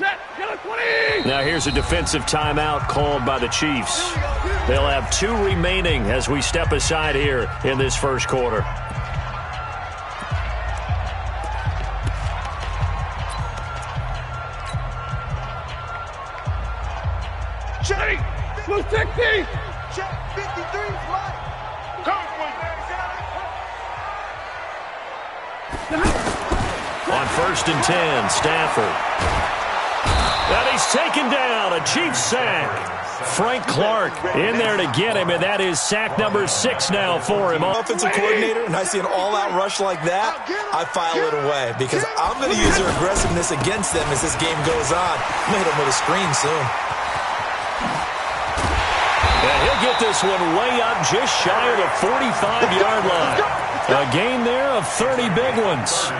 Now here's a defensive timeout called by the Chiefs. They'll have 2 remaining as we step aside here in this first quarter. Check! Blue 60! Check 53 is mine! On 1st and 10, Stafford. And he's taken down, a Chiefs sack. Frank Clark in there to get him, and that is sack number 6 now for him. Offensive coordinator, and I see an all-out rush like that, I file it away because I'm going to use their aggressiveness against them as this game goes on. I'm going to hit them with a screen soon. And he'll get this one way up just shy of the 45-yard line. A gain there of 30 big ones.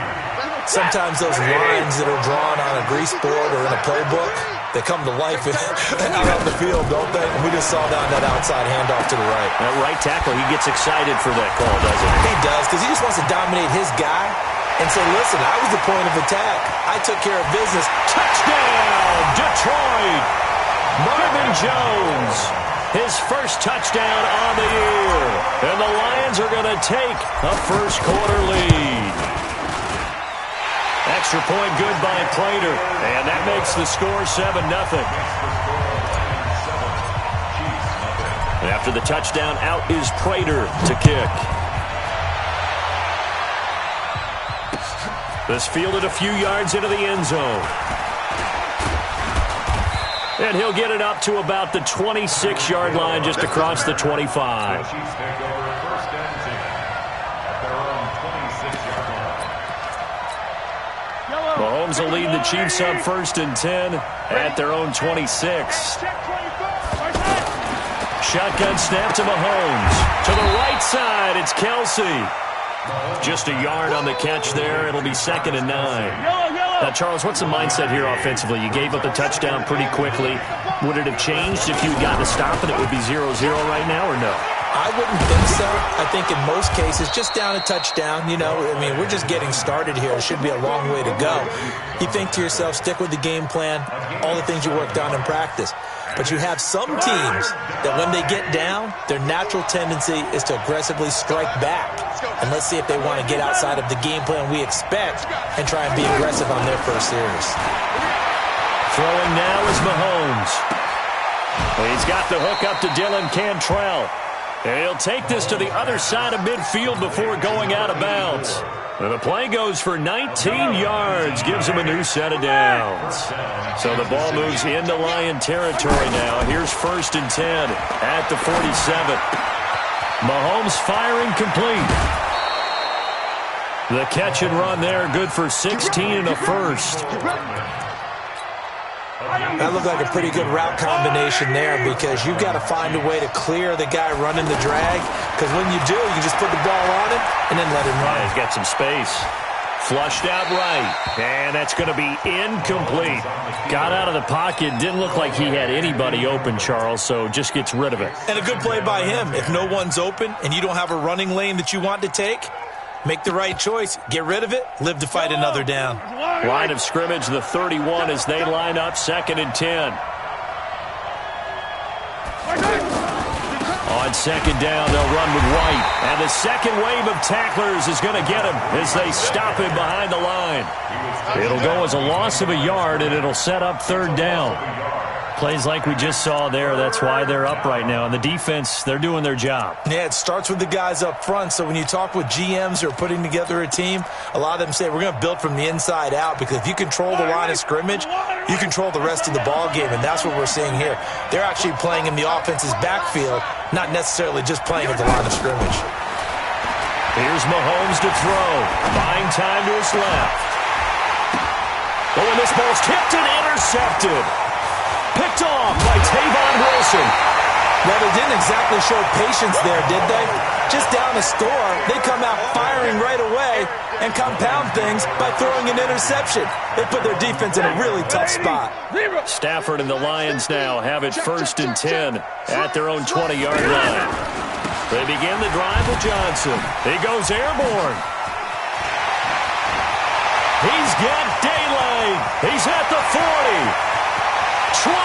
Sometimes those lines that are drawn on a grease board or in a playbook, they come to life out on the field, don't they? We just saw that outside handoff to the right. That right tackle, he gets excited for that call, doesn't he? He does, because he just wants to dominate his guy and say, listen, I was the point of attack. I took care of business. Touchdown, Detroit! Marvin Jones, his first touchdown on the year. And the Lions are going to take a first quarter lead. Extra point good by Prater, and that makes the score 7-0. After the touchdown, out is Prater to kick. This fielded a few yards into the end zone. And he'll get it up to about the 26-yard line, just across the 25. Mahomes will lead the Chiefs up 1st and 10 at their own 26. Shotgun snap to Mahomes. To the right side, it's Kelsey. Just a yard on the catch there. It'll be 2nd and 9. Now, Charles, what's the mindset here offensively? You gave up the touchdown pretty quickly. Would it have changed if you had gotten a stop and it would be 0-0 right now, or no? I wouldn't think so. I think in most cases, just down a touchdown, we're just getting started here. It should be a long way to go. You think to yourself, stick with the game plan, all the things you worked on in practice. But you have some teams that when they get down, their natural tendency is to aggressively strike back. And let's see if they want to get outside of the game plan we expect and try and be aggressive on their first series. Throwing now is Mahomes. He's got the hook up to Dylan Cantrell. And he'll take this to the other side of midfield before going out of bounds. And the play goes for 19 yards, gives him a new set of downs. So the ball moves into Lion territory now. Here's 1st and 10 at the 47. Mahomes firing complete. The catch and run there, good for 16 and a first. That looked like a pretty good route combination there because you've got to find a way to clear the guy running the drag, because when you do, you just put the ball on him and then let him run. He's got some space. Flushed out right, and that's going to be incomplete. Got out of the pocket, didn't look like he had anybody open, Charles, so just gets rid of it. And a good play by him. If no one's open and you don't have a running lane that you want to take, make the right choice. Get rid of it. Live to fight another down. Line of scrimmage, the 31 as they line up 2nd and 10. On 2nd down, they'll run with White. And the second wave of tacklers is going to get him as they stop him behind the line. It'll go as a loss of a yard, and it'll set up 3rd down. Plays like we just saw there, that's why they're up right now. And the defense, they're doing their job. Yeah, it starts with the guys up front. So when you talk with GMs who are putting together a team, a lot of them say we're going to build from the inside out, because if you control the line of scrimmage, you control the rest of the ball game, and that's what we're seeing here. They're actually playing in the offense's backfield, not necessarily just playing at the line of scrimmage. Here's Mahomes to throw. Buying time to his left. Oh, and this ball's tipped and intercepted. Picked off by Tavon Wilson. Well, they didn't exactly show patience there, did they? Just down a score, they come out firing right away and compound things by throwing an interception. They put their defense in a really tough spot. Stafford and the Lions now have it 1st and 10 at their own 20-yard line. They begin the drive with Johnson. He goes airborne. He's got daylight. wide. He's at the 40, 20,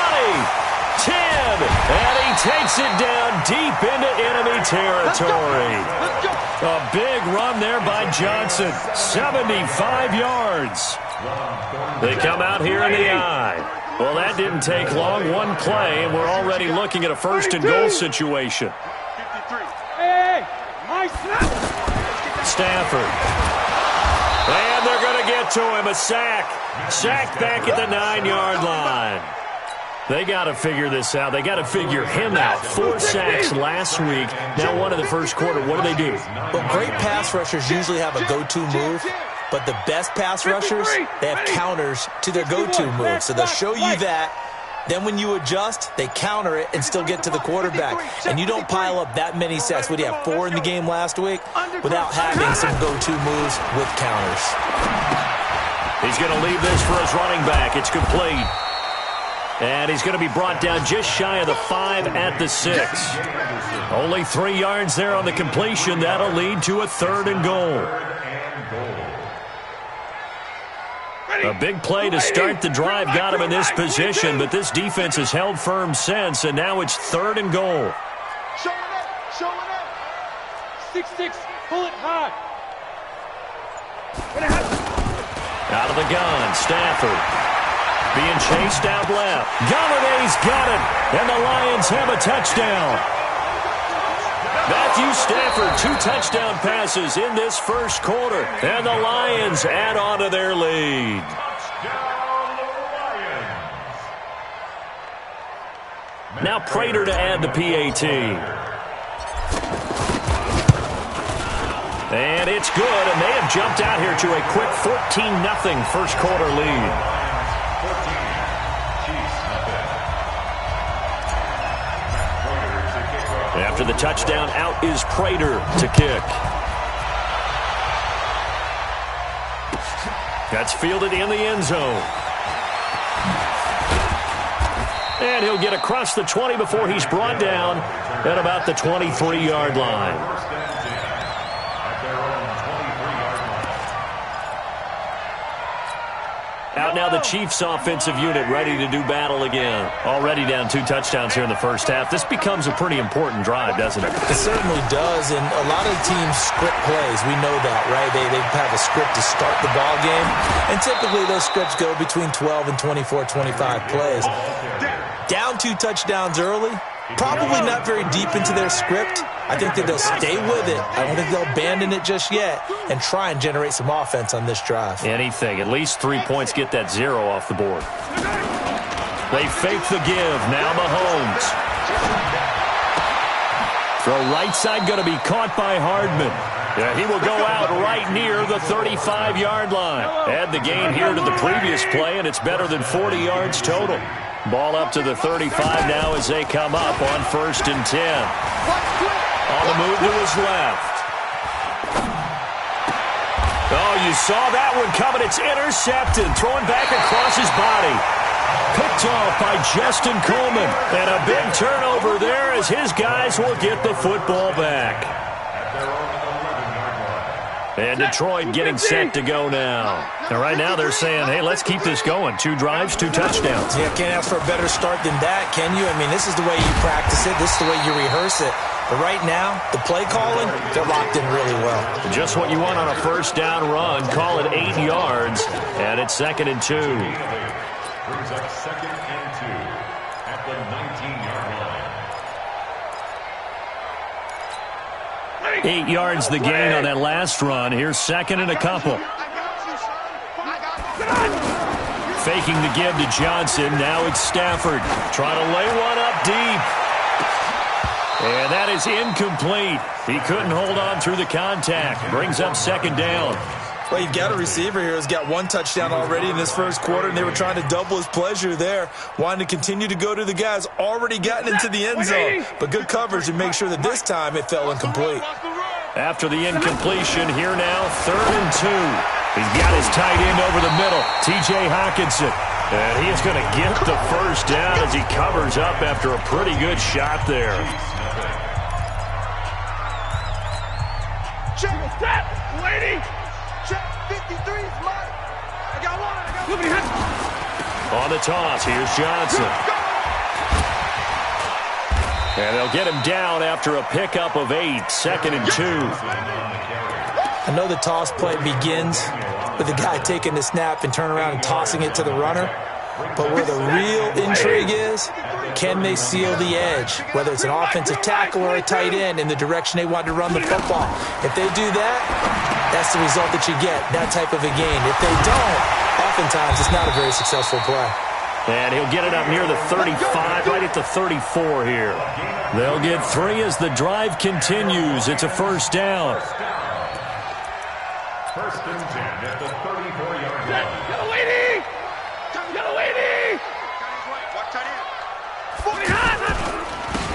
10, and he takes it down deep into enemy territory. A big run there by Johnson, 75 yards. They come out here in the I. Well, that didn't take long. One play, and we're already looking at a first-and-goal situation. Stafford. And they're going to get to him. A sack. Sacked back at the 9-yard line. They got to figure this out. They got to figure him out. 4 sacks last week. Now one in the first quarter. What do they do? Well, great pass rushers usually have a go-to move. But the best pass rushers, they have counters to their go-to move. So they'll show you that. Then when you adjust, they counter it and still get to the quarterback. And you don't pile up that many sacks. What do you have, 4 in the game last week? Without having some go-to moves with counters. He's going to leave this for his running back. It's complete. And he's going to be brought down just shy of the 5 at the 6. Only 3 yards there on the completion. That'll lead to a 3rd and goal. A big play to start the drive got him in this position, but this defense has held firm since, and now it's 3rd and goal. Showing up. 6-6, pull it high. Out of the gun, Stafford. Being chased out left. Galladay's got it, and the Lions have a touchdown. Matthew Stafford, 2 touchdown passes in this first quarter, and the Lions add on to their lead. Now Prater to add the PAT. And it's good, and they have jumped out here to a quick 14-0 first quarter lead. After the touchdown, out is Prater to kick. That's fielded in the end zone. And he'll get across the 20 before he's brought down at about the 23-yard line. Out now the Chiefs offensive unit ready to do battle again. Already down 2 touchdowns here in the first half. This becomes a pretty important drive, doesn't it? It certainly does, and a lot of teams script plays. We know that, right? They have a script to start the ball game, and typically those scripts go between 12 and 24, 25 plays. Down 2 touchdowns early, probably not very deep into their script. I think that they'll stay with it. I don't think they'll abandon it just yet and try and generate some offense on this drive. Anything. At least 3 points get that 0 off the board. They fake the give. Now Mahomes. Throw right side going to be caught by Hardman. Yeah, he will go out right near the 35-yard line. Add the gain here to the previous play, and it's better than 40 yards total. Ball up to the 35 now as they come up on 1st and 10. On the move to his left. Oh, you saw that one coming. It's intercepted. Thrown back across his body. Picked off by Justin Coleman. And a big turnover there as his guys will get the football back. And Detroit getting set to go now. And right now they're saying, hey, let's keep this going. 2 drives, 2 touchdowns. Yeah, can't ask for a better start than that, can you? I mean, this is the way you practice it. This is the way you rehearse it. But right now, the play calling, they're locked in really well. Just what you want on a first down run. Call it 8 yards, and it's 2nd and 2. Brings up 2nd and 2 at the 19-yard line. 8 yards the gain on that last run. Here's 2nd and a couple. Faking the give to Johnson. Now it's Stafford. Trying to lay one up deep. And that is incomplete. He couldn't hold on through the contact. Brings up 2nd down. Well, you've got a receiver here who's got 1 touchdown already in this first quarter, and they were trying to double his pleasure there, wanting to continue to go to the guys already gotten into the end zone. But good coverage to make sure that this time it fell incomplete. After the incompletion, here now, 3rd and 2. He's got his tight end over the middle, T.J. Hockenson. And he is going to get the first down as he covers up after a pretty good shot there. Check that, lady. Check 53's mine. I got one. On the toss, here's Johnson. And they'll get him down after a pickup of 8, 2nd and 2. I know the toss play begins with the guy taking the snap and turning around and tossing it to the runner. But where the real intrigue is, can they seal the edge, whether it's an offensive tackle or a tight end, in the direction they want to run the football? If they do that, that's the result that you get, that type of a gain. If they don't, oftentimes it's not a very successful play. And he'll get it up near the 35, right at the 34 here. They'll get 3 as the drive continues. It's a first down. First and 10 at the 34-yard line. Yellow 80! Yellow 80!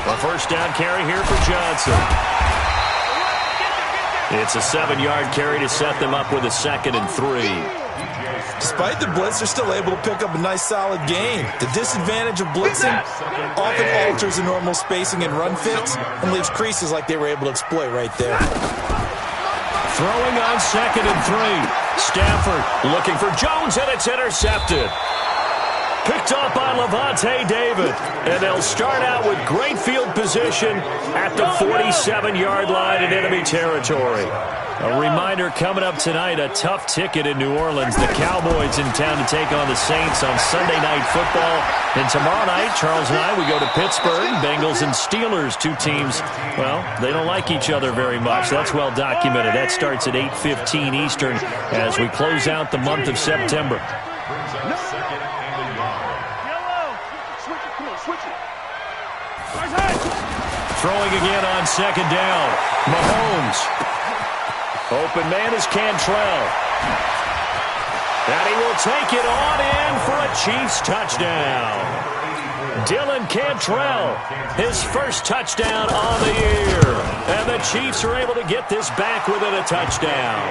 A first down carry here for Johnson. It's a 7-yard carry to set them up with a 2nd and 3. Despite the blitz, they're still able to pick up a nice, solid gain. The disadvantage of blitzing often alters the normal spacing and run fits and leaves creases like they were able to exploit right there. Throwing on 2nd and 3. Stafford looking for Jones, and it's intercepted. Picked off by Levante David. And they'll start out with great field position at the 47-yard line in enemy territory. A reminder coming up tonight, a tough ticket in New Orleans. The Cowboys in town to take on the Saints on Sunday Night Football. And tomorrow night, Charles and I, we go to Pittsburgh. Bengals and Steelers, 2 teams, well, they don't like each other very much. That's well documented. That starts at 8:15 Eastern as we close out the month of September. Throwing again on 2nd down. Mahomes. Open man is Cantrell. And he will take it on in for a Chiefs touchdown. Dylan Cantrell, his first touchdown on the year. And the Chiefs are able to get this back within a touchdown.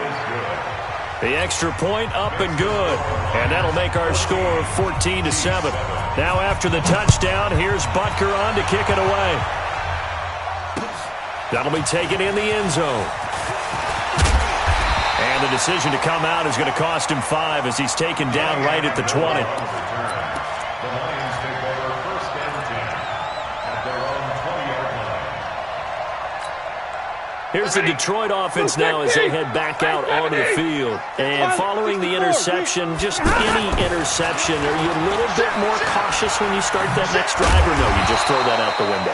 The extra point up and good. And that'll make our score 14-7. Now after the touchdown, here's Butker on to kick it away. That'll be taken in the end zone. And the decision to come out is going to cost him 5 as he's taken down right at the 20. The Lions take over 1st and 10 at their own 20-yard line. Here's the Detroit offense now as they head back out onto the field. And following the interception, just any interception, are you a little bit more cautious when you start that next drive, or no, you just throw that out the window?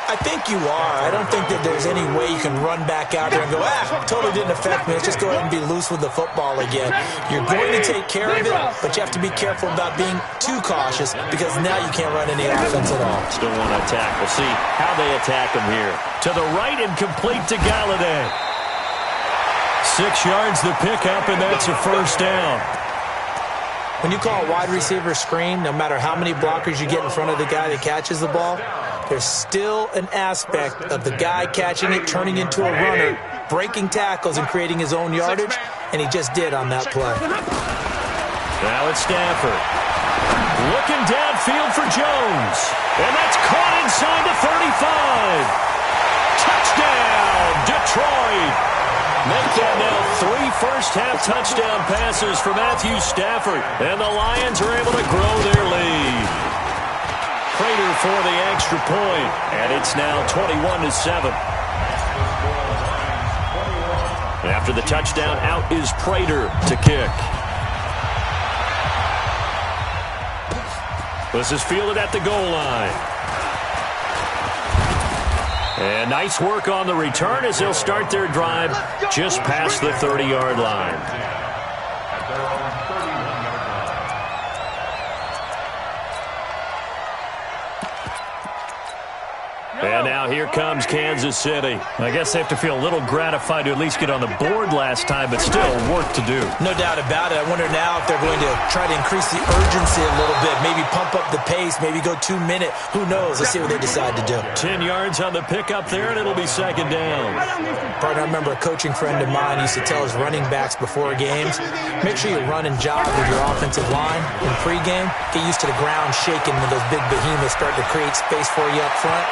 I think you are. I don't think that there's any way you can run back out there and go, totally didn't affect me. Let's just go ahead and be loose with the football again. You're going to take care of it, but you have to be careful about being too cautious because now you can't run any offense at all. Still want to attack. We'll see how they attack him here. To the right and complete to Galladay. 6 yards the pickup, and that's a first down. When you call a wide receiver screen, no matter how many blockers you get in front of the guy that catches the ball, there's still an aspect of the guy catching it, turning into a runner, breaking tackles and creating his own yardage, and he just did on that play. Now it's Stafford. Looking downfield for Jones. And that's caught inside the 35. Touchdown, Detroit. Make that now 3 first-half touchdown passes for Matthew Stafford. And the Lions are able to grow their lead. Prater for the extra point, and it's now 21-7. After the touchdown, out is Prater to kick. This is fielded at the goal line. And nice work on the return as they'll start their drive just past the 30-yard line. And now here comes Kansas City. I guess they have to feel a little gratified to at least get on the board last time, but still work to do. No doubt about it. I wonder now if they're going to try to increase the urgency a little bit, maybe pump up the pace, maybe go 2-minute. Who knows? Let's see what they decide to do. 10 yards on the pickup there, and it'll be 2nd down. Partner, I remember a coaching friend of mine used to tell his running backs before games, make sure you run and jog with your offensive line in pregame. Get used to the ground shaking when those big behemoths start to create space for you up front.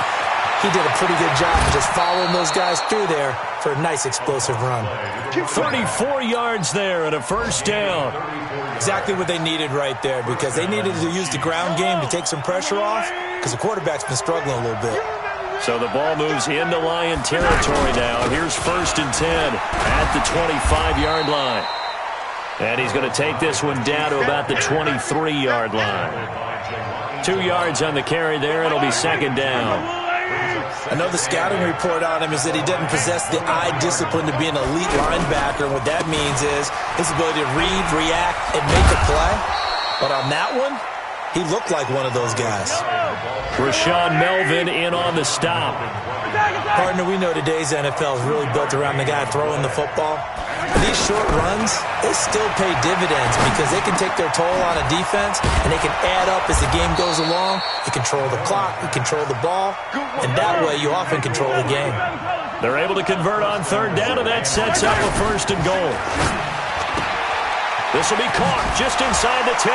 he did a pretty good job of just following those guys through there for a nice explosive run. 34 yards there and a first down. Exactly what they needed right there, because they needed to use the ground game to take some pressure off, because the quarterback's been struggling a little bit. So the ball moves into Lion territory now. Here's 1st and 10 at the 25-yard line. And he's going to take this one down to about the 23-yard line. 2 yards on the carry there. It'll be 2nd down. I know the scouting report on him is that he doesn't possess the eye discipline to be an elite linebacker. And what that means is his ability to read, react, and make a play. But on that one, he looked like one of those guys. Rashawn Melvin in on the stop. Partner, we know today's NFL is really built around the guy throwing the football. These short runs, they still pay dividends because they can take their toll on a defense, and they can add up as the game goes along. You control the clock, you control the ball, and that way you often control the game. They're able to convert on 3rd down, and that sets up a 1st and goal. This will be caught just inside the 10.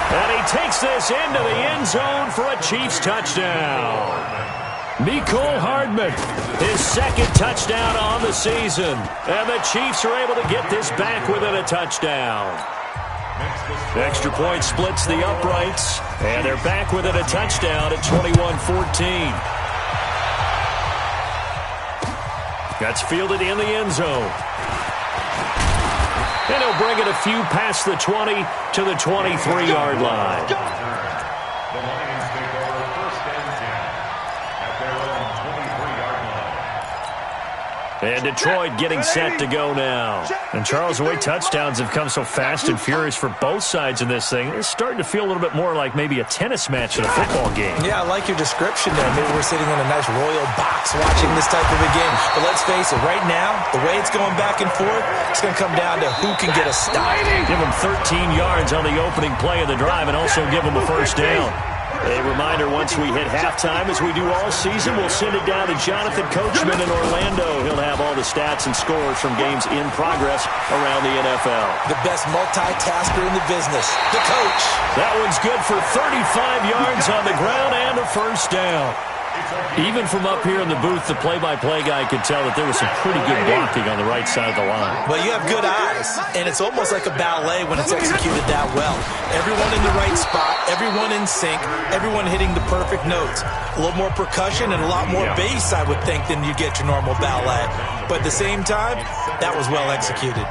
And he takes this into the end zone for a Chiefs touchdown. Mecole Hardman, his 2nd touchdown on the season. And the Chiefs are able to get this back within a touchdown. Extra point splits the uprights, and they're back within a touchdown at 21-14. That's fielded in the end zone. And he'll bring it a few past the 20 to the 23-yard line. The Lions take over 1st and 10 at their own 23-yard line. And Detroit getting set to go now. And Charles, the way touchdowns have come so fast and furious for both sides in this thing, it's starting to feel a little bit more like maybe a tennis match in a football game. Yeah, I like your description there. Maybe we're sitting in a nice royal box watching this type of a game. But let's face it, right now, the way it's going back and forth, it's going to come down to who can get a stop. Give them 13 yards on the opening play of the drive and also give them a 1st down. A reminder, once we hit halftime, as we do all season, we'll send it down to Jonathan Coachman in Orlando. He'll have all the stats and scores from games in progress around the NFL. The best multitasker in the business, the coach. That one's good for 35 yards on the ground and a 1st down. Even from up here in the booth, the play-by-play guy could tell that there was some pretty good blocking on the right side of the line. Well, you have good eyes, and it's almost like a ballet when it's executed that well. Everyone in the right spot, everyone in sync, everyone hitting the perfect notes. A little more percussion and a lot more bass, I would think, than you get your normal ballet. But at the same time, that was well executed.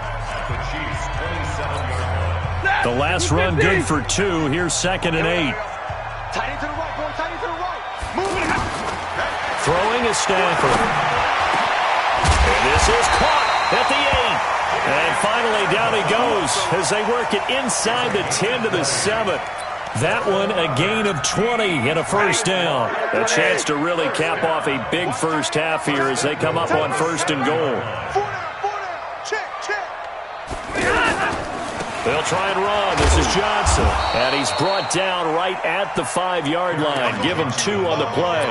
The last run good for 2. Here's 2nd and 8. Throwing is Stafford. And this is caught at the 8. And finally down he goes as they work it inside the 10 to the 7. That one a gain of 20 and a 1st down. A chance to really cap off a big first half here as they come up on 1st and goal. They'll try and run. This is Johnson. And he's brought down right at the 5-yard line. Give him 2 on the play.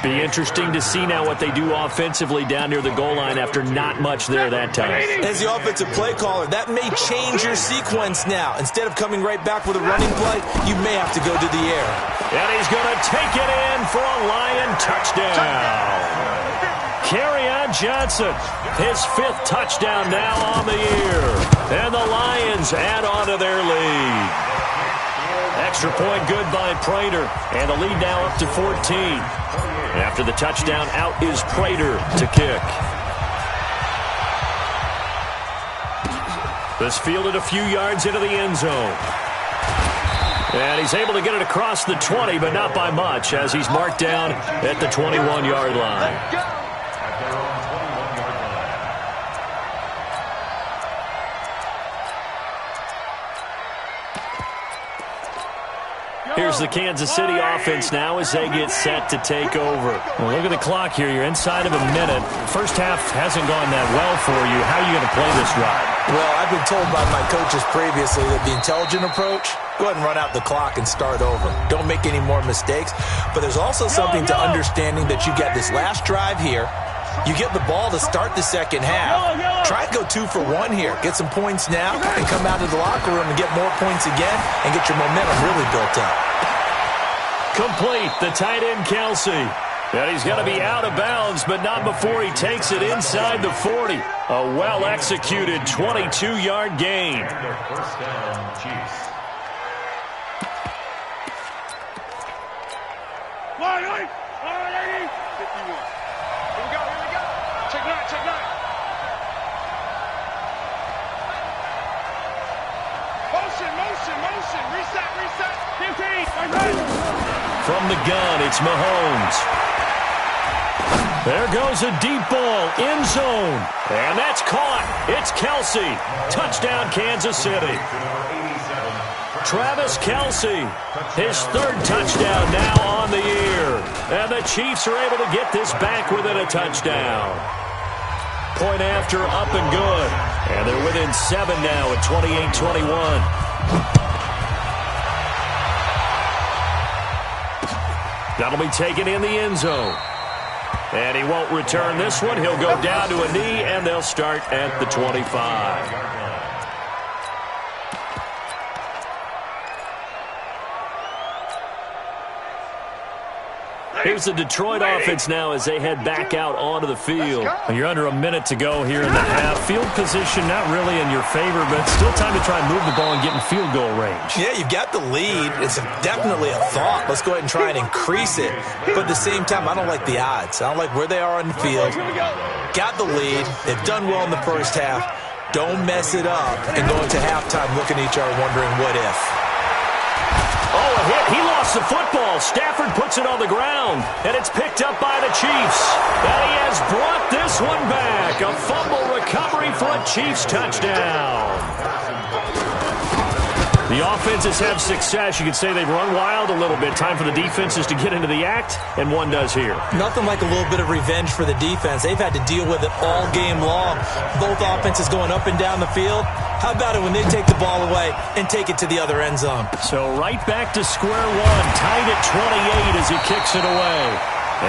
Be interesting to see now what they do offensively down near the goal line after not much there that time. As the offensive play caller, that may change your sequence now. Instead of coming right back with a running play, you may have to go to the air. And he's going to take it in for a Lion touchdown. Kerryon Johnson, his 5th touchdown now on the year. And the Lions add on to their lead. Extra point good by Prater. And the lead now up to 14. After the touchdown, out is Prater to kick. This fielded a few yards into the end zone. And he's able to get it across the 20, but not by much, as he's marked down at the 21-yard line. Here's the Kansas City offense now as they get set to take over. Well, look at the clock here. You're inside of a minute. First half hasn't gone that well for you. How are you going to play this drive? Well, I've been told by my coaches previously that the intelligent approach, go ahead and run out the clock and start over. Don't make any more mistakes. But there's also something to understanding that you get this last drive here. You get the ball to start the second half. Try and go 2 for 1 here. Get some points now and come out of the locker room and get more points again and get your momentum really built up. complete. The tight end, Kelsey. And he's going to be out of bounds, but not before he takes it inside the 40. A well-executed 22-yard gain. First down, Chiefs. Line, 51. Here we go. Check nine. Motion. Reset. 15. From the gun, it's Mahomes. There goes a deep ball, end zone. And that's caught. It's Kelsey. Touchdown, Kansas City. Travis Kelsey, his third touchdown now on the year. And the Chiefs are able to get this back within a touchdown. Point after, up and good. And they're within 7 now at 28-21. That'll be taken in the end zone. And he won't return this one. He'll go down to a knee, and they'll start at the 25. Here's the Detroit offense now as they head back out onto the field. You're under a minute to go here in the half. Field position not really in your favor, but still time to try and move the ball and get in field goal range. Yeah, you've got the lead. It's definitely a thought. Let's go ahead and try and increase it. But at the same time, I don't like the odds. I don't like where they are on the field. Got the lead. They've done well in the first half. Don't mess it up and go into halftime looking at each other wondering what if. Oh, a hit. He lost the football. Stafford puts it on the ground, and it's picked up by the Chiefs. And he has brought this one back. A fumble recovery for a Chiefs touchdown. The offenses have success. You could say they've run wild a little bit. Time for the defenses to get into the act, and one does here. Nothing like a little bit of revenge for the defense. They've had to deal with it all game long. Both offenses going up and down the field. How about it when they take the ball away and take it to the other end zone? So right back to square one, tied at 28 as he kicks it away.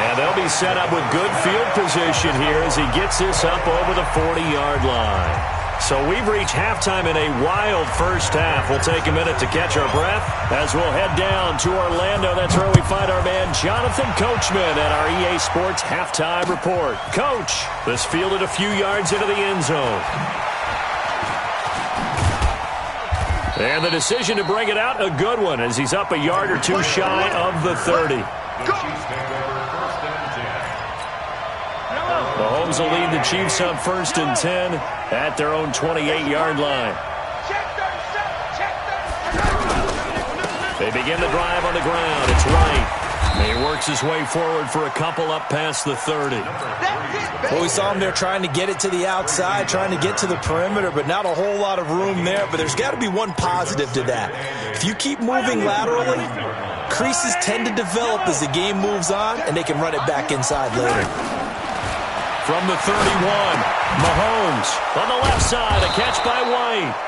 And they'll be set up with good field position here as he gets this up over the 40-yard line. So we've reached halftime in a wild first half. We'll take a minute to catch our breath as we'll head down to Orlando. That's where we find our man Jonathan Coachman at our EA Sports Halftime Report. Coach, this fielded a few yards into the end zone. And the decision to bring it out, a good one, as he's up a yard or two shy of the 30. Mahomes will lead the Chiefs up 1st and 10 at their own 28-yard line. They begin the drive on the ground. It's right. He works his way forward for a couple up past the 30. Well, we saw him there trying to get it to the outside, trying to get to the perimeter, but not a whole lot of room there. But there's got to be one positive to that. If you keep moving laterally, creases tend to develop as the game moves on, and they can run it back inside later. From the 31, Mahomes on the left side, a catch by White.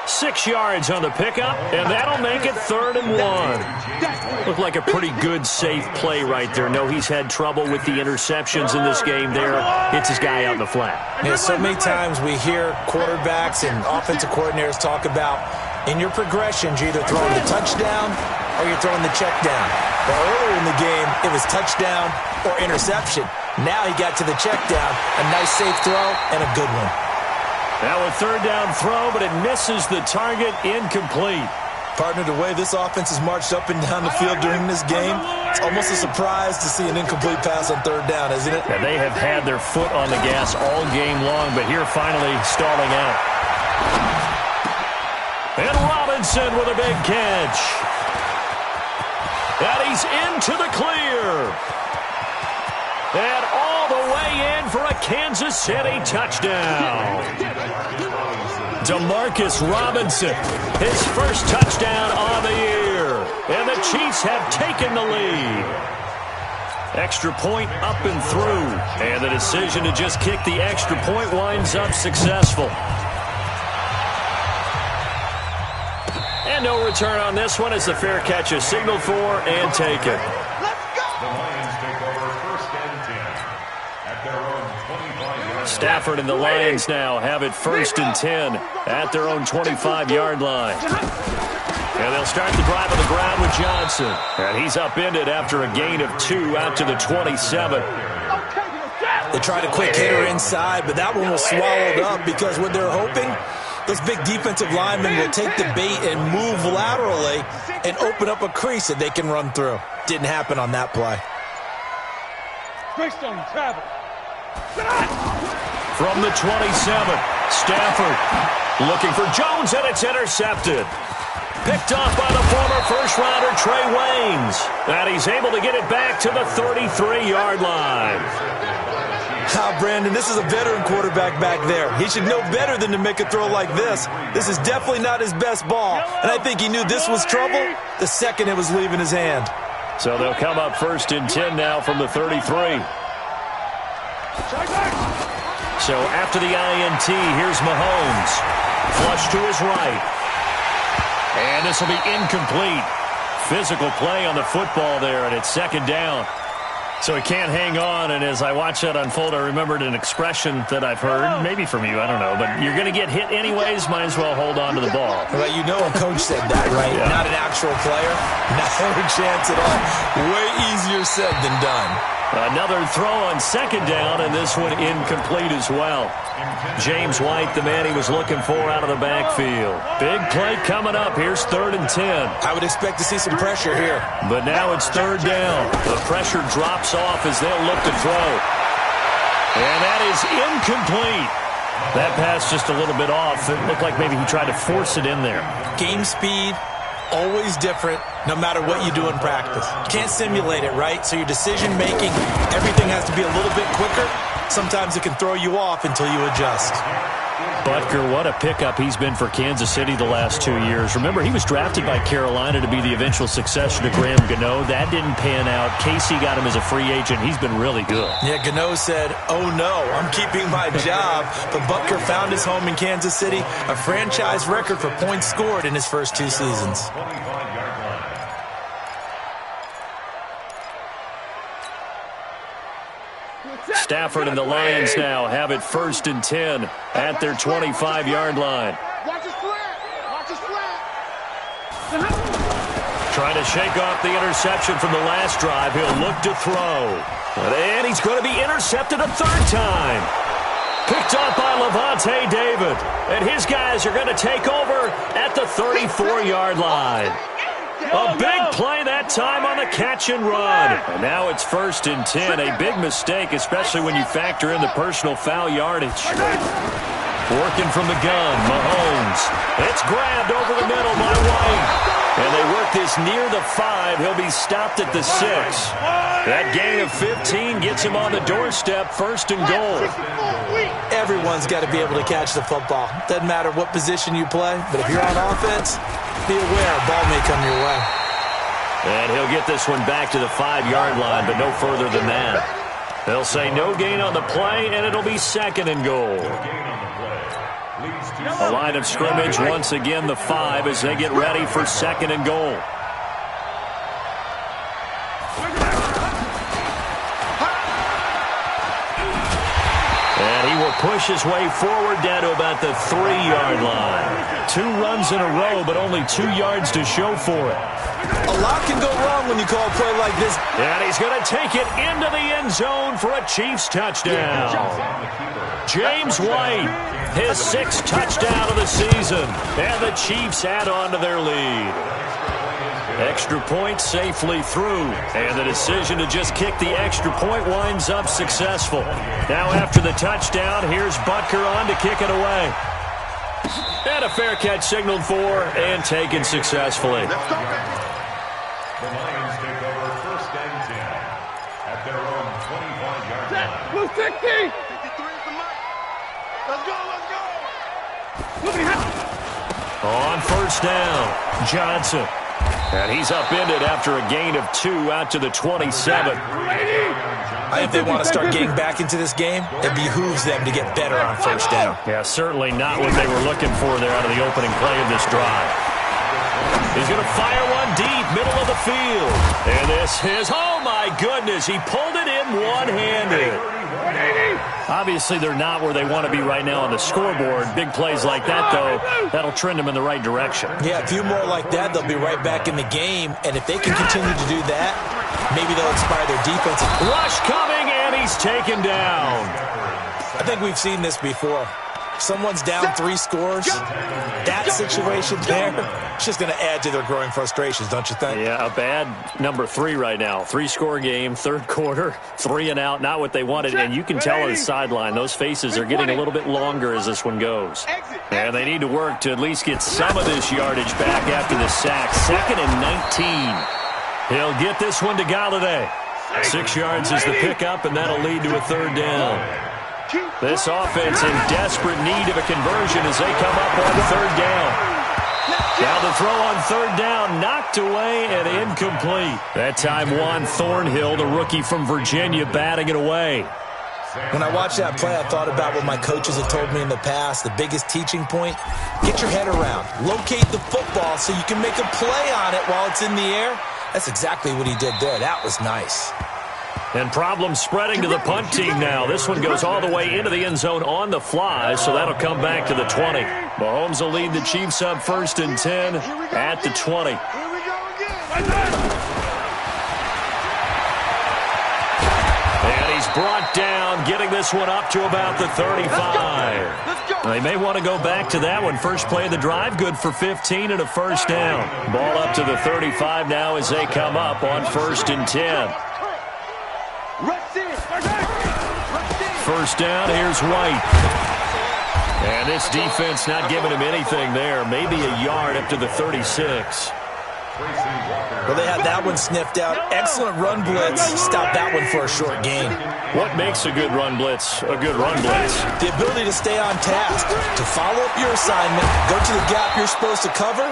6 yards on the pickup, and that'll make it 3rd and 1. Looked like a pretty good, safe play right there. No, he's had trouble with the interceptions in this game there. Hits his guy out in the flat. Yeah, so many times we hear quarterbacks and offensive coordinators talk about in your progressions, you're either throwing the touchdown or you're throwing the check down. Well, earlier in the game, it was touchdown or interception. Now he got to the check down, a nice safe throw, and a good one. Now a 3rd down throw, but it misses the target, incomplete. Partner, the way this offense has marched up and down the field during this game, it's almost a surprise to see an incomplete pass on 3rd down, isn't it? Yeah, they have had their foot on the gas all game long, but here finally stalling out. And Robinson with a big catch. And he's into the clear. And all the way in for a Kansas City touchdown. Demarcus Robinson, his first touchdown on the year. And the Chiefs have taken the lead. Extra point up and through. And the decision to just kick the extra point winds up successful. And no return on this one as the fair catch is signaled for and taken. Stafford and the Lions now have it 1st and 10 at their own 25-yard line. And they'll start the drive on the ground with Johnson. And he's upended after a gain of 2 out to the 27. They tried a quick hitter inside, but that one was swallowed up because what they're hoping, those big defensive linemen will take the bait and move laterally and open up a crease that they can run through. Didn't happen on that play. Greystone, travel. From the 27, Stafford looking for Jones, and it's intercepted. Picked off by the former first-rounder Trey Waynes. And he's able to get it back to the 33-yard line. Brandon, this is a veteran quarterback back there. He should know better than to make a throw like this. This is definitely not his best ball. And I think he knew this was trouble the second it was leaving his hand. So they'll come up 1st and 10 now from the 33. So after the INT, here's Mahomes. Flush to his right. And this will be incomplete. Physical play on the football there, and it's 2nd down. So he can't hang on, and as I watch that unfold, I remembered an expression that I've heard, maybe from you, I don't know, but you're going to get hit anyways, might as well hold on to the ball. Well, you know a coach said that, right? Yeah. Not an actual player. Not a chance at all. Way easier said than done. Another throw on 2nd down, and this one incomplete as well. James White, the man he was looking for out of the backfield. Big play coming up. Here's 3rd and 10. I would expect to see some pressure here. But now it's 3rd down. The pressure drops off as they'll look to throw. And that is incomplete. That pass just a little bit off. It looked like maybe he tried to force it in there. Game speed, always different, no matter what you do in practice. Can't simulate it, right? So your decision-making, everything has to be a little bit quicker. Sometimes it can throw you off until you adjust. Butker, what a pickup he's been for Kansas City the last 2 years. Remember, he was drafted by Carolina to be the eventual successor to Graham Gano. That didn't pan out. Casey got him as a free agent. He's been really good. Yeah, Gano said, oh no, I'm keeping my job. But Butker found his home in Kansas City, a franchise record for points scored in his first 2 seasons. Stafford and the Lions now have it 1st and 10 at their 25-yard line. Watch his flat. Watch his flat. Trying to shake off the interception from the last drive. He'll look to throw. And he's going to be intercepted a 3rd time. Picked off by Levante David. And his guys are going to take over at the 34-yard line. A big play that time on the catch and run. And now it's 1st and 10. A big mistake, especially when you factor in the personal foul yardage. Working from the gun, Mahomes. It's grabbed over the middle by White. And they work this near the 5. He'll be stopped at the 6. That gain of 15 gets him on the doorstep, 1st and goal. Everyone's got to be able to catch the football. Doesn't matter what position you play, but if you're on offense, be aware a ball may come your way. And he'll get this one back to the 5-yard line, but no further than that. They'll say no gain on the play, and it'll be 2nd and goal. A line of scrimmage, once again the 5 as they get ready for 2nd and goal. And he will push his way forward down to about the 3-yard line. 2 runs in a row, but only 2 yards to show for it. A lot can go wrong when you call a play like this. And he's going to take it into the end zone for a Chiefs touchdown. James White, his 6th touchdown of the season. And the Chiefs add on to their lead. Extra point safely through. And the decision to just kick the extra point winds up successful. Now after the touchdown, here's Butker on to kick it away. And a fair catch signaled for and taken successfully. The Lions take over 1st and 10 at their own 25-yard line. Blue 60. 53 is the mark. Let's go, let's go. On 1st down, Johnson. And he's upended after a gain of 2 out to the 27. If they want to start getting back into this game, it behooves them to get better on 1st down. Yeah, certainly not what they were looking for there out of the opening play of this drive. He's going to fire one deep, middle of the field. And this is, oh my goodness, he pulled it in one-handed. Obviously, they're not where they want to be right now on the scoreboard. Big plays like that, though, that'll trend them in the right direction. Yeah, a few more like that, they'll be right back in the game. And if they can continue to do that, maybe they'll inspire their defense. Rush coming, and he's taken down. I think we've seen this before. Someone's down 3 scores. That situation there, it's just going to add to their growing frustrations, don't you think? Yeah, a bad number 3 right now. 3-score game, third quarter, 3 and out, not what they wanted. And you can tell on the sideline, those faces are getting a little bit longer as this one goes. And they need to work to at least get some of this yardage back after the sack. 2nd and 19. He'll get this one to Galladay. 6 yards is the pickup, and that'll lead to a 3rd down. This offense in desperate need of a conversion as they come up on 3rd down. Now the throw on 3rd down, knocked away and incomplete. That time Juan Thornhill, the rookie from Virginia, batting it away. When I watched that play, I thought about what my coaches have told me in the past. The biggest teaching point, get your head around. Locate the football so you can make a play on it while it's in the air. That's exactly what he did there. That was nice. And problems spreading to the punt team now. This one goes all the way into the end zone on the fly, so that'll come back to the 20. Mahomes will lead the Chiefs up 1st and 10 at the 20. Here we go again. And he's brought down, getting this one up to about the 35. Let's go. They may want to go back to that one. First play of the drive, good for 15 and a 1st down. Ball up to the 35 now as they come up on 1st and 10. 1st down, here's White. And this defense not giving him anything there. Maybe a yard up to the 36. Well, they had that one sniffed out. Excellent run blitz. Stop that one for a short gain. What makes a good run blitz a good run blitz? The ability to stay on task, to follow up your assignment, go to the gap you're supposed to cover,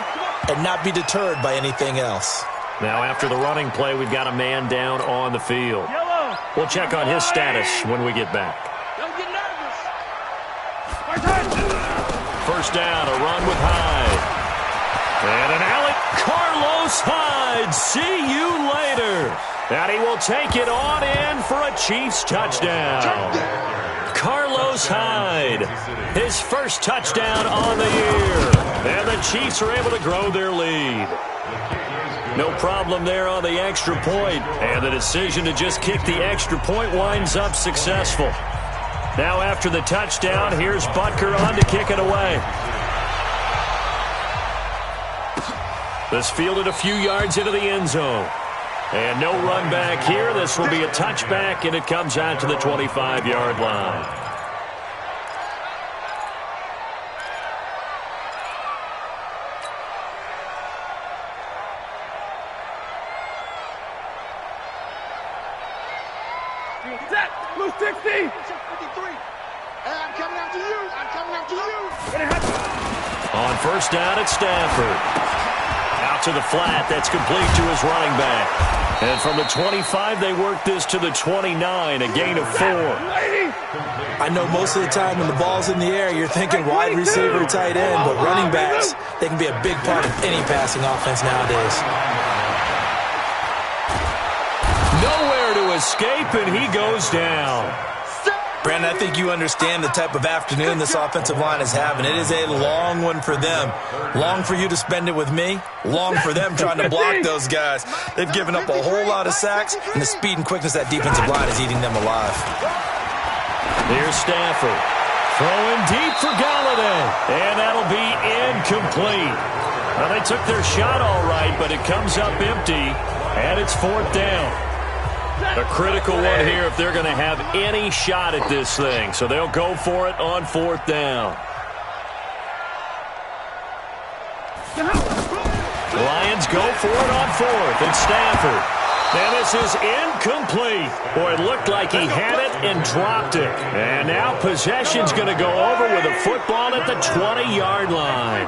and not be deterred by anything else. Now after the running play, we've got a man down on the field. We'll check on his status when we get back. Don't get nervous. 1st down, a run with Hyde. And an alley. Carlos Hyde, see you later. And he will take it on in for a Chiefs touchdown. Carlos Hyde, his 1st touchdown on the year. And the Chiefs are able to grow their lead. No problem there on the extra point. And the decision to just kick the extra point winds up successful. Now after the touchdown, here's Butker on to kick it away. This fielded a few yards into the end zone. And no run back here. This will be a touchback, and it comes out to the 25-yard line. Blue 60. 53. And I'm coming after you. I'm coming after you. On 1st down, it's Stafford. Out to the flat. That's complete to his running back. And from the 25, they work this to the 29, a gain of 4. I know most of the time when the ball's in the air, you're thinking wide receiver, tight end, but running backs, they can be a big part of any passing offense nowadays. Nowhere to escape, and he goes down. Brandon, I think you understand the type of afternoon this offensive line is having. It is a long one for them. Long for you to spend it with me. Long for them trying to block those guys. They've given up a whole lot of sacks, and the speed and quickness of that defensive line is eating them alive. Here's Stafford. Throwing deep for Galladay. And that'll be incomplete. Well, they took their shot all right, but it comes up empty, and it's 4th down. A critical one here if they're going to have any shot at this thing. So they'll go for it on 4th down. The Lions go for it on 4th. It's Stafford. And this is incomplete. Boy, it looked like he had it and dropped it. And now possession's going to go over with a football at the 20-yard line.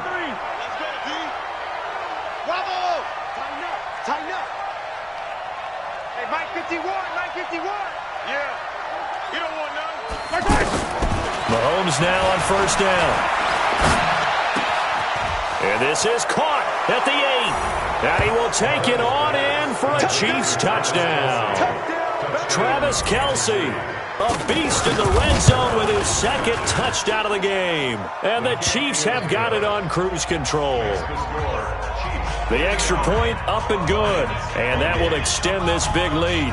Bravo! Tighten up. Tighten up. Hey, Mike 51. Mike 51. Yeah. You don't want none. Mahomes now on 1st down. And this is caught at the 8. And he will take it on in for a Chiefs touchdown. Travis Kelce A beast in the red zone with his second touchdown of the game. And the Chiefs have got it on cruise control. The extra point up and good. And that will extend this big lead.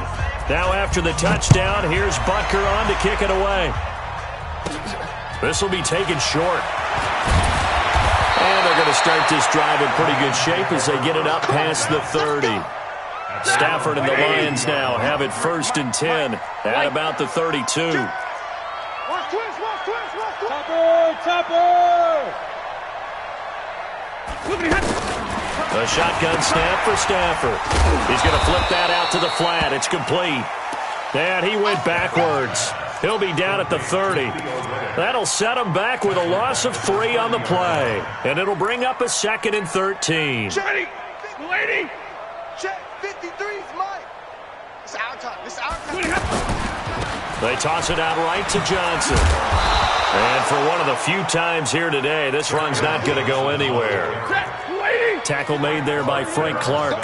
Now after the touchdown, here's Butker on to kick it away. This will be taken short. And they're going to start this drive in pretty good shape as they get it up past the 30. Stafford and the Lions now have it 1st and 10 at about the 32. A shotgun snap for Stafford. He's going to flip that out to the flat. It's complete. And he went backwards. He'll be down at the 30. That'll set him back with a loss of 3 on the play. And it'll bring up a 2nd and 13. Johnny, lady, check 53 is mine. It's our time. It's our time. They toss it out right to Johnson. And for one of the few times here today, this run's not going to go anywhere. Tackle made there by Frank Clark.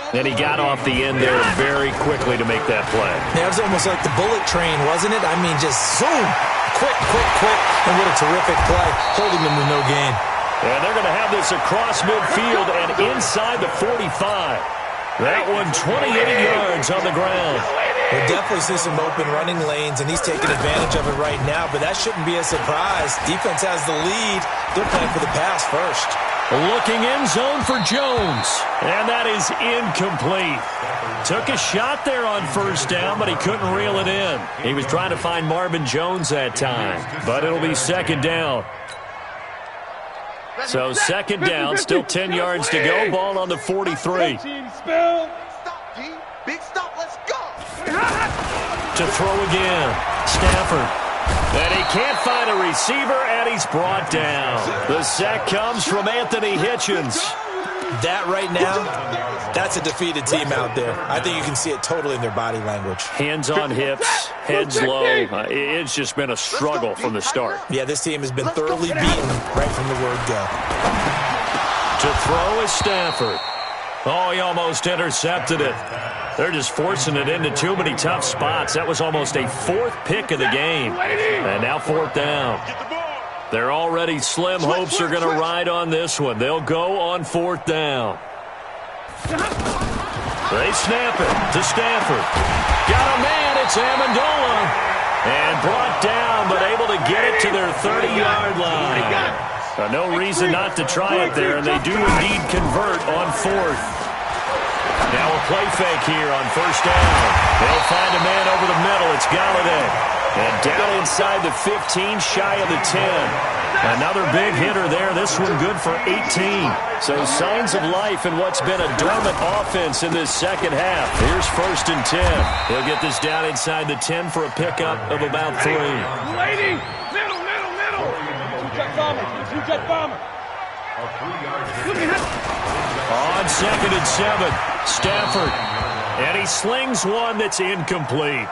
And he got off the end there very quickly to make that play. Yeah, it was almost like the bullet train, wasn't it? I mean, just zoom. Quick. And what a terrific play. Holding them with no gain. And they're going to have this across midfield and inside the 45. That one 28 yards on the ground. We'll definitely see some open running lanes, and he's taking advantage of it right now, but that shouldn't be a surprise. Defense has the lead. They're playing for the pass first. Looking in zone for Jones. And that is incomplete. Took a shot there on 1st down, but he couldn't reel it in. He was trying to find Marvin Jones that time. But it'll be 2nd down. So 2nd down, still 10 yards to go. Ball on the 43. Stop, D. Big stop. Let's go. To throw again. Stafford. And he can't find a receiver, and he's brought down. The sack comes from Anthony Hitchens. That right now, that's a defeated team out there. I think you can see it totally in their body language. Hands on hips, heads low. It's just been a struggle from the start. Yeah, this team has been thoroughly beaten right from the word go. To throw is Stafford. Oh, he almost intercepted it. They're just forcing it into too many tough spots. That was almost a 4th pick of the game. And now 4th down. They're already slim hopes are going to ride on this one. They'll go on 4th down. They snap it to Stafford. Got a man. It's Amendola. And brought down, but able to get it to their 30-yard line. No reason not to try it there, and they do indeed convert on 4th. Now a play fake here on 1st down. They'll find a man over the middle. It's Galladay. And down inside the 15, shy of the 10. Another big hitter there. This one good for 18. So signs of life in what's been a dormant offense in this second half. Here's 1st and 10. He'll get this down inside the 10 for a pickup of about 3. Lady, middle. You jet bomber. On 2nd and 7, Stafford. And he slings one that's incomplete.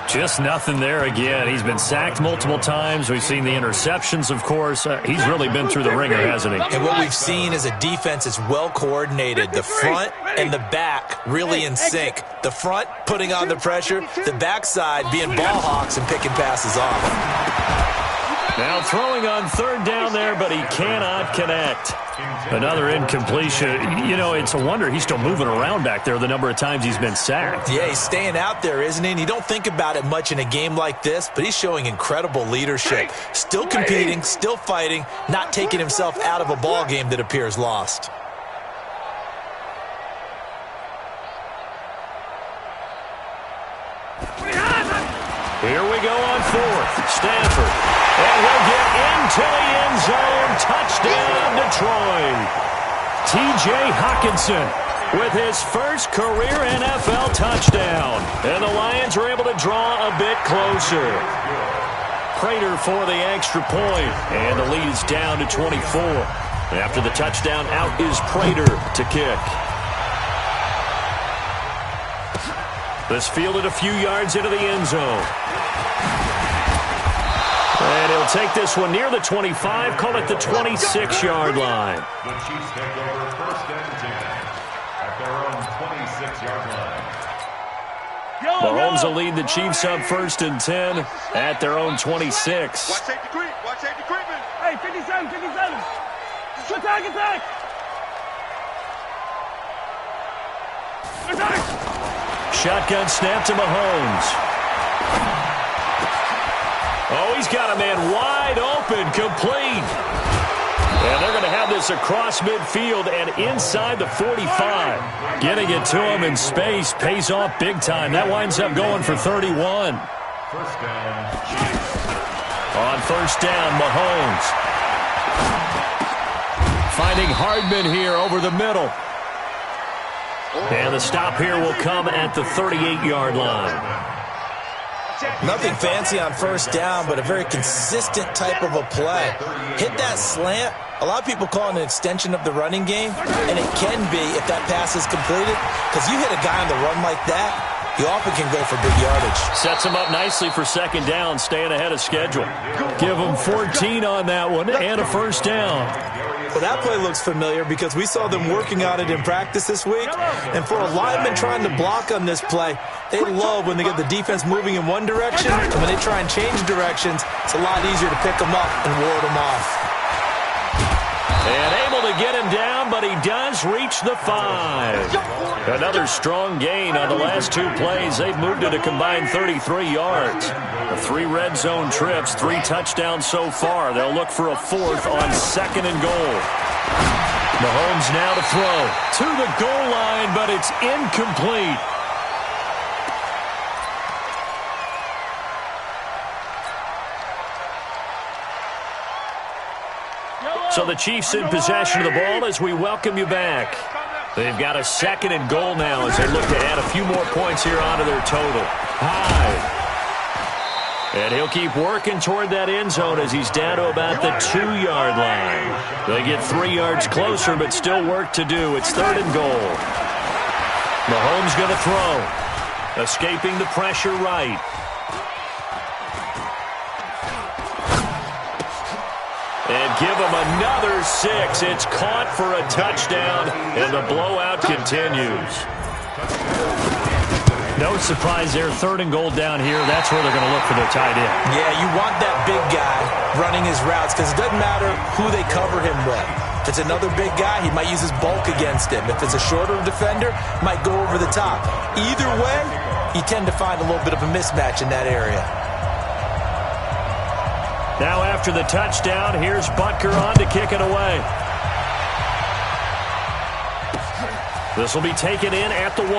Just nothing there again. He's been sacked multiple times. We've seen the interceptions, of course. He's really been through the ringer, hasn't he? And what we've seen is a defense that's well coordinated. The front and the back really in sync. The front putting on the pressure. The backside being ball hawks and picking passes off. Now throwing on 3rd down there, but he cannot connect. Another incompletion. You know, it's a wonder he's still moving around back there the number of times he's been sacked. Yeah, he's staying out there, isn't he? And you don't think about it much in a game like this, but he's showing incredible leadership. Still competing, still fighting, not taking himself out of a ball game that appears lost. Here we go on 4th. Stafford. And he'll get into the end zone. Touchdown, Detroit. T.J. Hockenson with his first career NFL touchdown. And the Lions are able to draw a bit closer. Prater for the extra point. And the lead is down to 24. After the touchdown, out is Prater to kick. This fielded a few yards into the end zone. And he'll take this one near the 25, call it the 26-yard line. The Chiefs take over 1st and 10 at their own 26-yard line. Mahomes Mahomes will lead the Chiefs up 1st and 10 at their own 26. Watch safety creep. Watch safety creeping. Hey, 57, 57. Attack, attack. Attack. Shotgun snap to Mahomes. Oh, he's got a man wide open, complete. And they're going to have this across midfield and inside the 45. Getting it to him in space pays off big time. That winds up going for 31. First down, Chiefs. On 1st down, Mahomes. Finding Hardman here over the middle. And the stop here will come at the 38-yard line. Nothing fancy on 1st down, but a very consistent type of a play. Hit that slant. A lot of people call it an extension of the running game, and it can be if that pass is completed, because you hit a guy on the run like that, you often can go for big yardage. Sets him up nicely for 2nd down, staying ahead of schedule. Give him 14 on that one and a 1st down. Well, that play looks familiar because we saw them working on it in practice this week. And for a lineman trying to block on this play, they love when they get the defense moving in one direction. And when they try and change directions, it's a lot easier to pick them up and ward them off. And able to get him down, but he does reach the 5. Another strong gain on the last 2 plays. They've moved it a combined 33 yards. The 3 red zone trips, 3 touchdowns so far. They'll look for a 4th on 2nd and goal. Mahomes now to throw to the goal line, but it's incomplete. So the Chiefs in possession of the ball as we welcome you back. They've got a 2nd and goal now as they look to add a few more points here onto their total. High. And he'll keep working toward that end zone as he's down to about the 2-yard line. They get 3 yards closer, but still work to do. It's 3rd and goal. Mahomes going to throw. Escaping the pressure right. And give him another 6. It's caught for a touchdown, and the blowout continues. No surprise there. 3rd and goal down here. That's where they're going to look for their tight end. Yeah, you want that big guy running his routes because it doesn't matter who they cover him with. If it's another big guy, he might use his bulk against him. If it's a shorter defender, might go over the top. Either way, you tend to find a little bit of a mismatch in that area. Now after the touchdown, here's Butker on to kick it away. This will be taken in at the 1.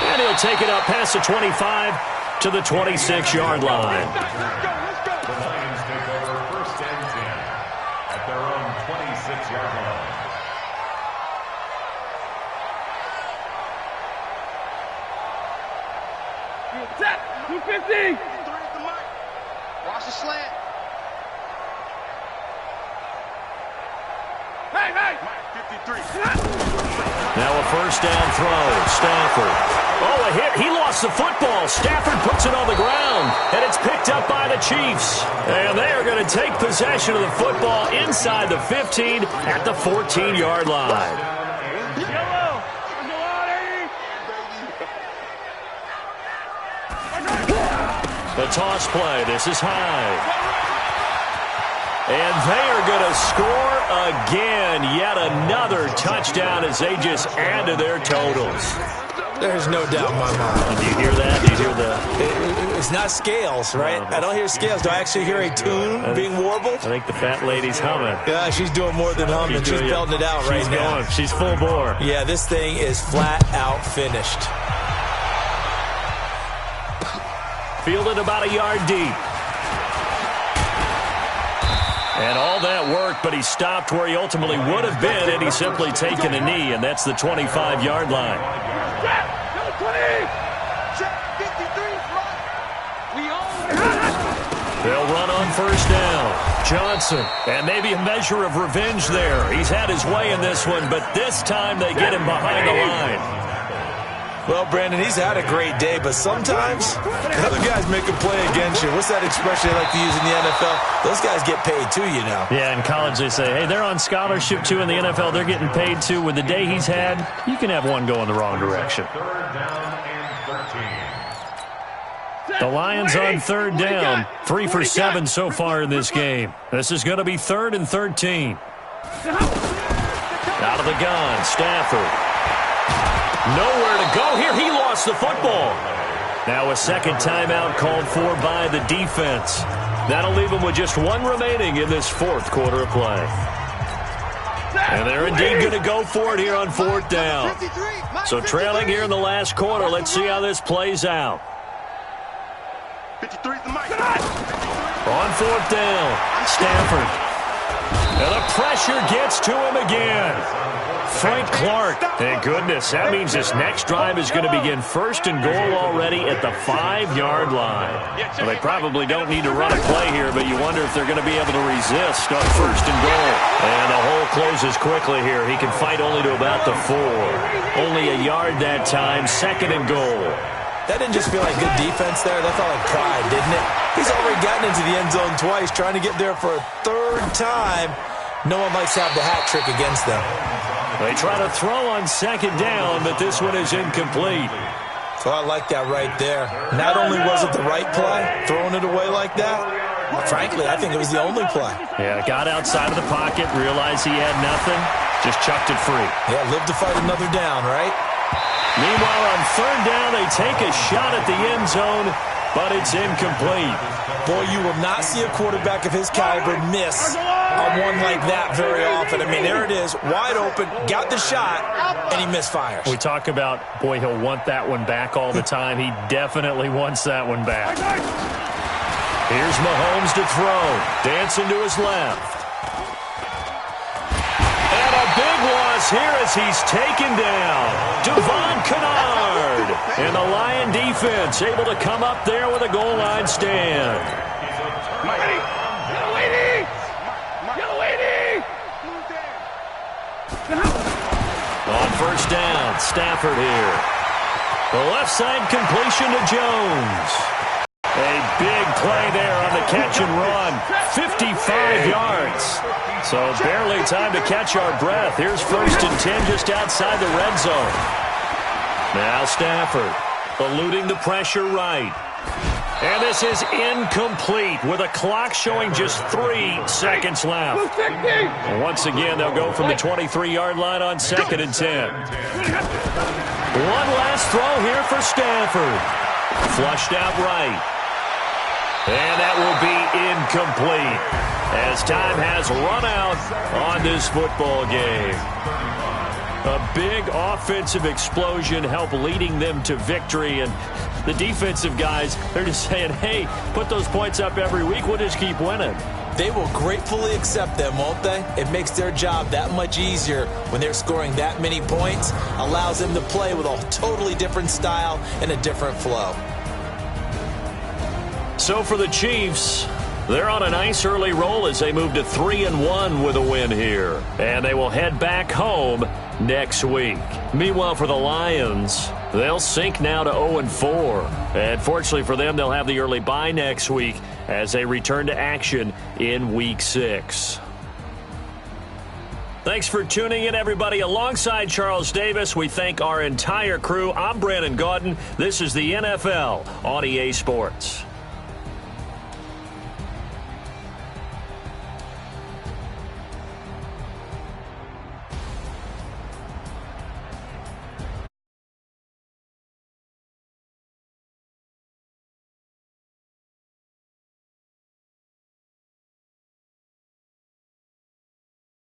And he'll take it up past the 25 to the 26-yard line. The Lions take over 1st and 10 at their own 26-yard line. Set. 250. Watch the slant. Hey, hey. 53. Now a 1st down throw. Stafford. Oh, a hit. He lost the football. Stafford puts it on the ground, and it's picked up by the Chiefs. And they are going to take possession of the football inside the 15 at the 14-yard line. Yellow. The toss play. This is high. And they are going to score again. Yet another touchdown as they just add to their totals. There's no doubt in my mind. Do you hear that? Do you hear that? It's not scales, right? I don't hear scales. Do I actually hear a tune being warbled? I think the fat lady's humming. Yeah, she's doing more than humming. She's belting it out right now. She's going. She's full bore. Yeah, this thing is flat out finished. Fielded about a yard deep. And all that work, but he stopped where he ultimately would have been, and he's simply taken a knee, and that's the 25-yard line. They'll run on 1st down. Johnson, and maybe a measure of revenge there. He's had his way in this one, but this time they get him behind the line. Well, Brandon, he's had a great day, but sometimes other guys make a play against you. What's that expression they like to use in the NFL? Those guys get paid too, you know. Yeah, in college they say, hey, they're on scholarship too. In the NFL, they're getting paid too. With the day he's had, you can have one go in the wrong direction. Third down and 13. The Lions on third down, 3 for 7 so far in this game. This is going to be 3rd and 13. Out of the gun, Stafford. Nowhere to go here. He lost the football. Now a second timeout called for by the defense. That'll leave him with just one remaining in this fourth quarter of play. And they're indeed going to go for it here on 4th down. So trailing here in the last quarter. Let's see how this plays out. 53's the mic. On 4th down, Stafford. And the pressure gets to him again. Frank Clark. Thank goodness. That means this next drive is going to begin 1st and goal already at the 5-yard line. Well, they probably don't need to run a play here, but you wonder if they're going to be able to resist on 1st and goal. And the hole closes quickly here. He can fight only to about the 4. Only a yard that time. 2nd and goal. That didn't just feel like good defense there. That felt like pride, didn't it? He's already gotten into the end zone twice, trying to get there for a 3rd time. No one likes to have the hat trick against them. They try to throw on 2nd down, but this one is incomplete. So I like that right there. Not only was it the right play, throwing it away like that, but frankly, I think it was the only play. Yeah, got outside of the pocket, realized he had nothing, just chucked it free. Yeah, live to fight another down, right? Meanwhile, on 3rd down, they take a shot at the end zone, but it's incomplete. Boy, you will not see a quarterback of his caliber miss on one like that very often. I mean, there it is, wide open, got the shot, and he misfires. We talk about, boy, he'll want that one back all the time. He definitely wants that one back. Here's Mahomes to throw. Dancing to his left. And a big loss here as he's taken down. Devon Kennard. And the Lion defense able to come up there with a goal line stand. On 1st down, Stafford here. The left side completion to Jones. A big play there on the catch and run. 55 yards. So barely time to catch our breath. Here's 1st and 10 just outside the red zone. Now Stafford eluding the pressure right. And this is incomplete with a clock showing just 3 seconds left. And once again, they'll go from the 23-yard line on 2nd and 10. One last throw here for Stafford. Flushed out right. And that will be incomplete as time has run out on this football game. A big offensive explosion helped leading them to victory, and the defensive guys, they're just saying, hey, put those points up every week, we'll just keep winning. They will gratefully accept them, won't they? It makes their job that much easier when they're scoring that many points, allows them to play with a totally different style and a different flow. So for the Chiefs, they're on a nice early roll as they move to 3-1 with a win here. And they will head back home next week. Meanwhile, for the Lions, they'll sink now to 0-4. And fortunately for them, they'll have the early bye next week as they return to action in Week 6. Thanks for tuning in, everybody. Alongside Charles Davis, we thank our entire crew. I'm Brandon Gaudin. This is the NFL on EA Sports.